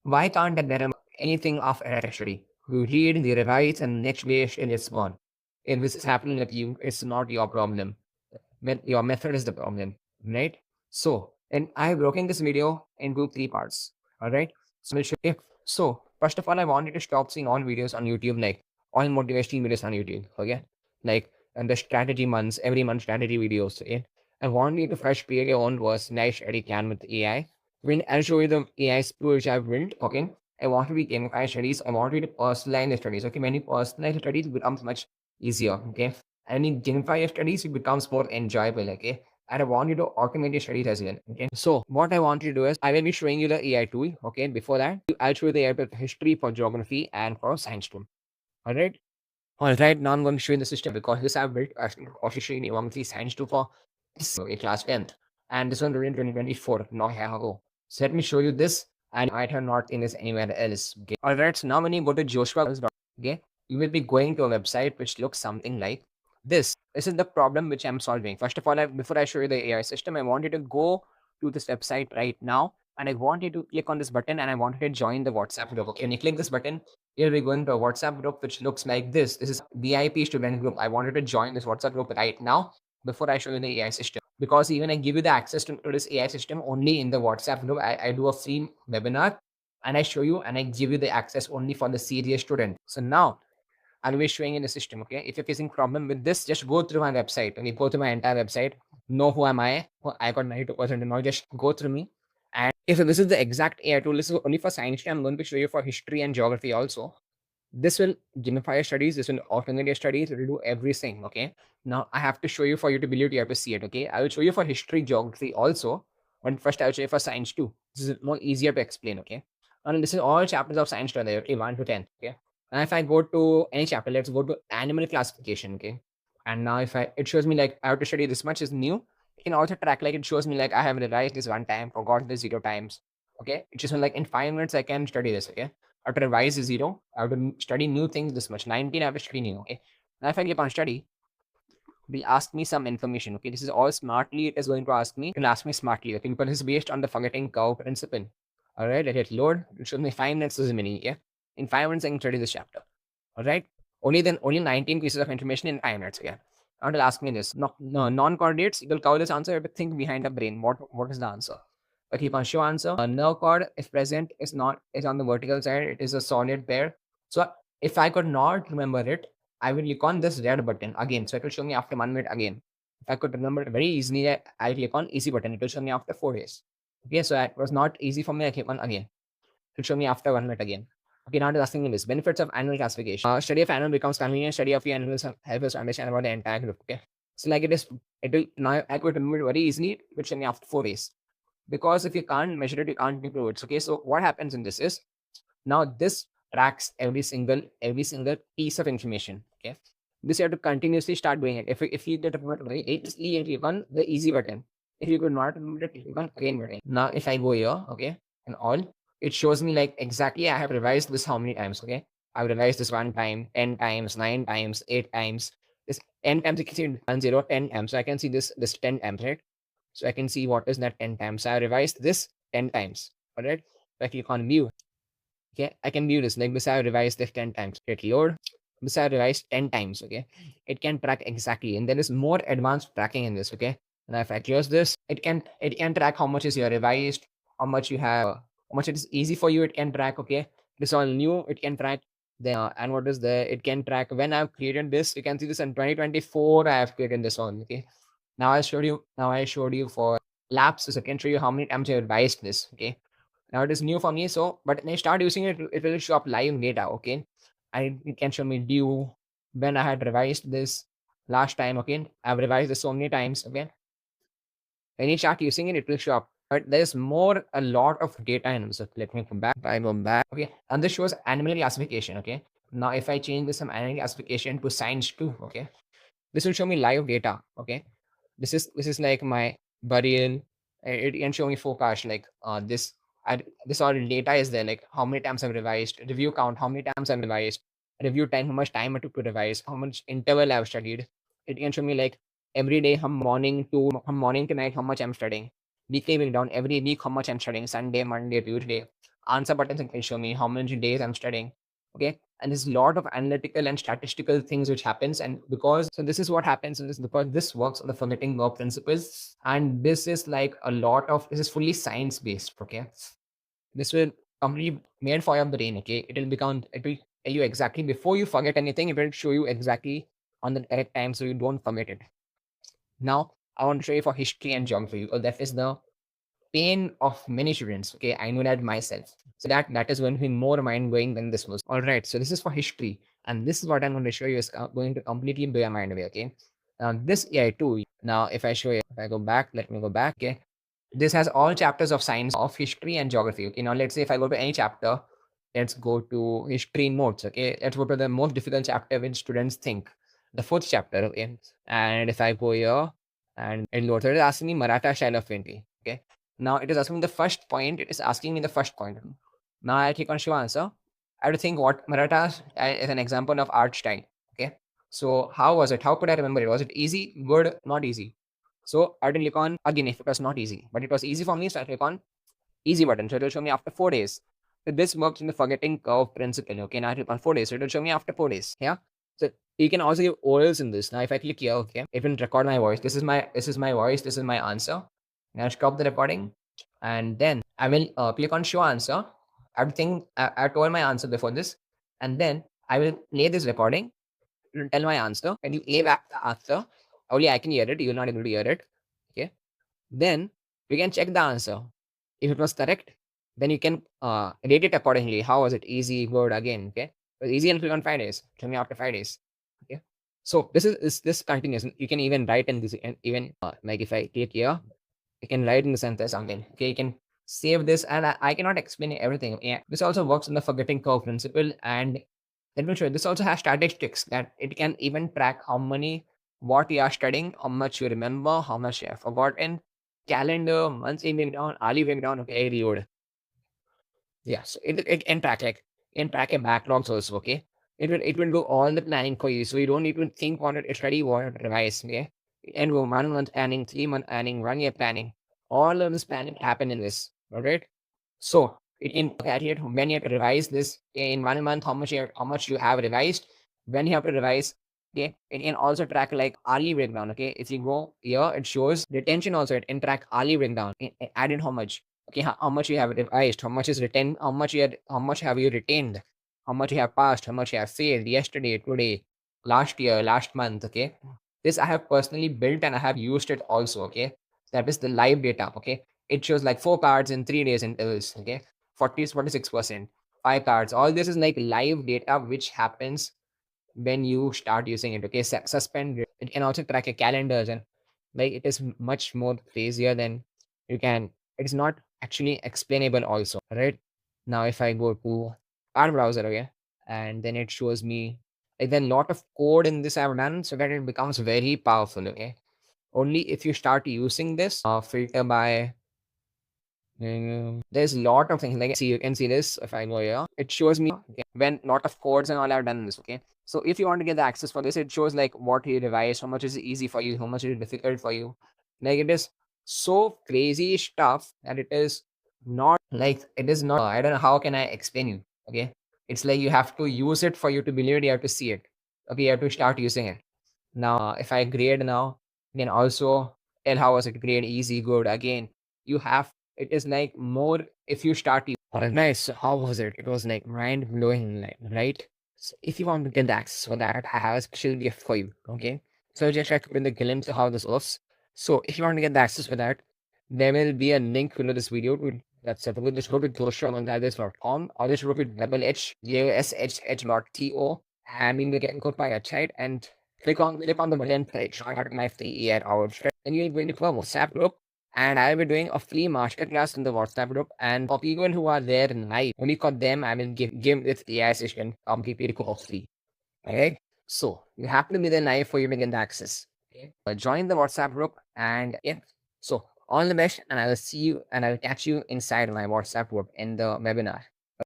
Why can't I remember anything of history? You read, they revise, and next day it's gone. If this is happening with you, it's not your problem. Your method is the problem, right? So, and I have broken this video into three parts. All right. So, we'll show you. So, first of all, I want you to stop seeing all videos on YouTube, like all motivational videos on YouTube. Okay. Like, and the strategy months, every month strategy videos. Okay. I want you to first create your own personalized study plan with AI. When I'll show you the AI tool which I've built. Okay. I want to be gamified studies. I want you to personalize the studies. Okay. When you personalize the studies, it becomes much easier. Okay, and in gamify your studies, it becomes more enjoyable. Okay, and I want you to automate your studies as well. Okay, so what I want you to do is I will be showing you the AI tool. Okay, before that, I'll show you the AI for history, for geography, and for science too. All right. All right, now I'm going to show you the system because this I've built officially in geography science too for this class 10th, and this one in 2024, not here ago. So let me show you this, and I have not in this anywhere else. Okay. All right, so now when you go to Joshua, okay, you will be going to a website which looks something like this. This is the problem which I'm solving. First of all, before I show you the AI system, I want you to go to this website right now, and I want you to click on this button, and I want you to join the WhatsApp group. Okay, when you click this button, you'll be going to a WhatsApp group which looks like this. This is VIP student group. I wanted to join this WhatsApp group right now before I show you the AI system. Because even I give you the access to this AI system only in the WhatsApp group. I do a free webinar and I show you and I give you the access only for the serious student. So now I'll be showing in the system. Okay. If you're facing problem with this, just go through my website. When you go to my entire website, know who am I? I got 92% now. Just go through me. And if this is the exact AI tool, this is only for science. I'm going to show you for history and geography also. This will gamify your studies. This will automate your studies. It will do everything. Okay. Now I have to show you for you to believe you have to see it. Okay. I will show you for history, geography also. But first I will show you for science too. This is more easier to explain. Okay. And this is all chapters of science today. Okay. 1 to 10. Okay. And if I go to any chapter, let's go to animal classification. Okay. And now if it shows me like I have to study this much is new. You can also track like it shows me like I have revised this one time, forgot this 0 times. Okay. It just like in 5 minutes I can study this. Okay. I have to revise 0. I have to study new things this much. 19, I have to study new. Okay. Now, if I click on study, it will ask me some information. Okay. This is all smartly. It is going to ask me. It will ask me smartly. Okay. But this is based on the forgetting curve principle. All right. Let it load. It shows me 5 minutes is a mini. Yeah. In 5 minutes, I can study this chapter. All right. Only 19 pieces of information in 5 minutes. Yeah. Now it'll ask me this. No, non-coordinates. It will cover this answer. Everything behind the brain. What is the answer? Okay, Panshu answer. A nerve cord, if present, is on the vertical side. It is a solid pair. So if I could not remember it, I will click on this red button again. So it will show me after 1 minute again. If I could remember it very easily, I click on easy button. It will show me after 4 days. Okay, so it was not easy for me. I click on again. It will show me after 1 minute again. Okay, now it's asking me this. Benefits of animal classification. Study of animal becomes convenient. Study of the animals help us understand about the entire group. Okay. So like it will now I could remember it very easily, it will show me after 4 days. Because if you can't measure it, you can't improve it. Okay, so what happens in this is now this tracks every single piece of information. Okay, this you have to continuously start doing it. If you did remember very easily, you click on the easy button. If you could not remember it, click on again button. Now if I go here, okay, and all, it shows me like exactly I have revised this how many times. Okay, I've revised this 1 time, 10 times, 9 times, 8 times. This 10 times you can see 1, 0, 10 times. So I can see this 10 times, right? So I can see what is that 10 times. So I revised this 10 times. All right. So I click on view. Okay. I can view this. Like this, I revised this 10 times. Hit load. This I revised 10 times. Okay. It can track exactly. And there is more advanced tracking in this. Okay. And if I close this, it can track how much is your revised, how much you have, how much it is easy for you. It can track. Okay. This all new. It can track. And what is there? It can track when I've created this. You can see this in 2024. I have created this one. Okay. Now I showed you for labs, so I can show you how many times I revised this. Okay. Now it is new for me. So, but when I start using it, it will show up live data. Okay. And it can show me due when I had revised this last time. Okay. I've revised this so many times. Okay. When you start using it, it will show up. But there's a lot of data in this. So let me come back. I go back. Okay. And this shows animal classification. Okay. Now if I change this from animal classification to science too, okay, this will show me live data. Okay. This is like my burial. It can show me forecast like this all data is there, like how many times I've revised, review count, how many times I've revised, review time, how much time I took to revise, how much interval I've studied. It can show me like every day from morning to night how much I'm studying. Weekly breakdown every week how much I'm studying, Sunday, Monday, Tuesday. answer buttons, it can show me how many days I'm studying. Okay. And there's a lot of analytical and statistical things which happens. And because so this is what happens, and this because this works on the forgetting verb principles. And this is like a lot of this is fully science based. Okay. This will completely made for your brain. Okay. It will tell you exactly before you forget anything, it will show you exactly on the correct time so you don't forget it. Now I want to show you for history and geography because that is the pain of many students. Okay, I know that myself. So that is going to be more mind blowing than this was. All right, so this is for history, and this is what I'm going to show you is going to completely blow your mind away. Okay, this AI too. Now, if I show you, if I go back, let me go back. Okay, this has all chapters of science, of history and geography. Okay, now let's say if I go to any chapter, let's go to history notes. Okay, let's go to the most difficult chapter which students think, the fourth chapter. Okay, and if I go here and in notes, it is asking me Maratha style of painting. Okay, now it is asking me the first point. It is asking me the first point. Now I click on show answer. I have to think what Maratha is an example of art style. Okay, so how was it? How could I remember it? Was it easy, good, not easy? So I didn't click on again if it was not easy, but it was easy for me. So I click on easy button. So it will show me after 4 days. So this works in the forgetting curve principle. Okay, now I click on 4 days. So it will show me after 4 days. Yeah. So you can also give orals in this. Now if I click here, okay, it will record my voice. This is my voice. This is my answer. Now stop the recording, and then I will click on show answer. I think I told my answer before this, and then I will play this recording. It will tell my answer, and you play back the answer. Only I can hear it. You're not able to hear it. Okay. Then you can check the answer. If it was correct, then you can rate it accordingly. How was it? Easy, good, again. Okay. It was easy and click on 5 days. Tell me after 5 days. Okay. So this continues. You can even write in this, and even like if I click here, you can write in the sentence again. Okay. You can save this, and I cannot explain everything. Yeah. This also works on the forgetting curve principle, and let me show you. This also has statistics that it can even track how many what you are studying, how much you remember, how much you have forgotten, calendar, monthly breakdown, hourly breakdown, okay, period. Yes, it can track like can track your backlogs also, okay. It will do all the planning for you. So you don't need to think on it, it's ready what revise, okay. And 1 month planning, 3 month planning, 1 year planning. All of this planning happen in this. All right. So it can look at it when you have to revise this in 1 month, how much you have revised, when you have to revise. Okay, it can also track like hourly breakdown. Okay, if you go here, it shows retention also. It can track hourly breakdown. Add in how much. Okay, how much you have revised, how much is retained, how much have you retained, how much you have passed, how much you have failed yesterday, today, last year, last month. Okay, this I have personally built and I have used it also. Okay, that is the live data. Okay, it shows like 4 cards in 3 days intervals. Okay, 46%, 5 cards. All this is like live data which happens when you start using it. Okay, suspend it can also track your calendars, and like it is much more crazier than you can. It's not actually explainable also, right? Now if I go to our browser, okay, and then it shows me like then lot of code in this I've done so that it becomes very powerful. Okay, only if you start using this filter by there's a lot of things like see you can see this if I go here. It shows me okay, when lot of codes and all I've done this. Okay. So if you want to get the access for this, it shows like what you revise, how much is easy for you, how much is difficult for you. Like it is so crazy stuff that it is not like it is not I don't know how can I explain you. Okay. It's like you have to use it for you to believe it, you have to see it. Okay, you have to start using it. Now if I grade now, then also tell how was it grade easy, good. Again, you have it is like more if you start alright, nice. So how was it? It was like mind blowing, like, right? So if you want to get the access for that, I have a special gift for you. Okay. So just check with the glimpse of how this works. So if you want to get the access for that, there will be a link below this video to that's set. Just go to glosharmongadis.com or just go to www.gashh.to and we will get code by a chat and click on the button page. I got my free at our and you're going to a WhatsApp group, and I'll be doing a free masterclass in the WhatsApp group. And for people who are there live, only for them, I will give this AI session completely for free. Okay. So you have to be there live for you to get the access. Okay. Join the WhatsApp group, and yeah. So all the best, and I will see you and I will catch you inside my WhatsApp group in the webinar.